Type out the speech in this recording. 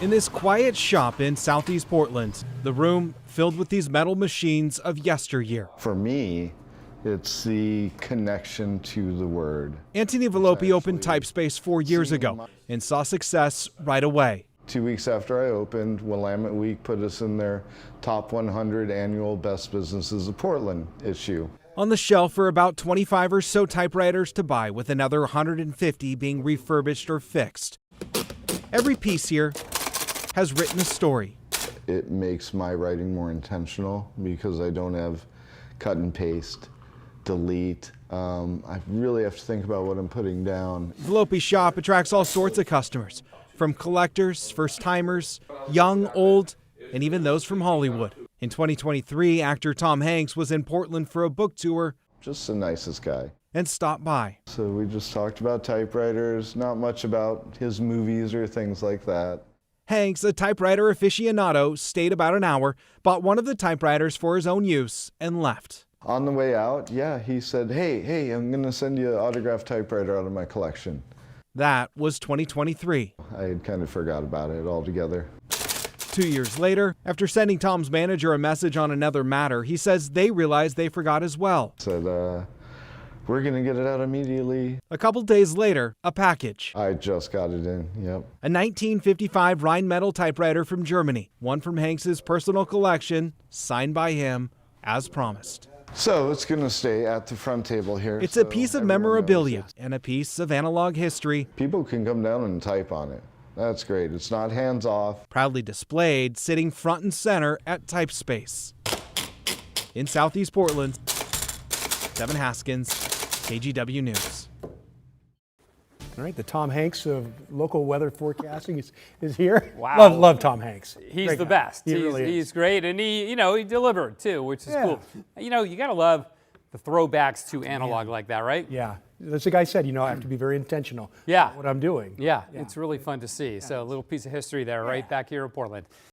In this quiet shop in southeast Portland, the room filled with these metal machines of yesteryear. For me, it's the connection to the word. Anthony Volpe opened Typespace 4 years ago and saw success right away. 2 weeks after I opened, Willamette Week put us in their top 100 annual best businesses of Portland issue. On the shelf are about 25 or so typewriters to buy, with another 150 being refurbished or fixed. Every piece here has written a story. It makes my writing more intentional because I don't have cut and paste, delete. I really have to think about what I'm putting down. Volpe's shop attracts all sorts of customers, from collectors, first-timers, young, old, and even those from Hollywood. In 2023, actor Tom Hanks was in Portland for a book tour. Just the nicest guy. And stopped by. So we just talked about typewriters, not much about his movies or things like that. Hanks, a typewriter aficionado, stayed about an hour, bought one of the typewriters for his own use, and left. On the way out, he said, hey, I'm going to send you an autographed typewriter out of my collection. That was 2023. I had kind of forgot about it altogether. 2 years later, after sending Tom's manager a message on another matter, he says they realized they forgot as well. Said, we're going to get it out immediately. A couple days later, a package. I just got it in, yep. A 1955 Rheinmetall typewriter from Germany, one from Hanks's personal collection, signed by him, as promised. So it's going to stay at the front table here. It's a piece of memorabilia and a piece of analog history. People can come down and type on it. That's great. It's not hands off. Proudly displayed, sitting front and center at Typespace. In southeast Portland, Devin Haskins, KGW News. All right, the Tom Hanks of local weather forecasting is here. Wow. Love Tom Hanks. He's Great the guy. best. He's great, and he delivered too, which is cool. You got to love the throwbacks to analog like that, right? Yeah. As the guy said, I have to be very intentional Yeah. about what I'm doing. Yeah, it's really fun to see. So a little piece of history there right back here in Portland.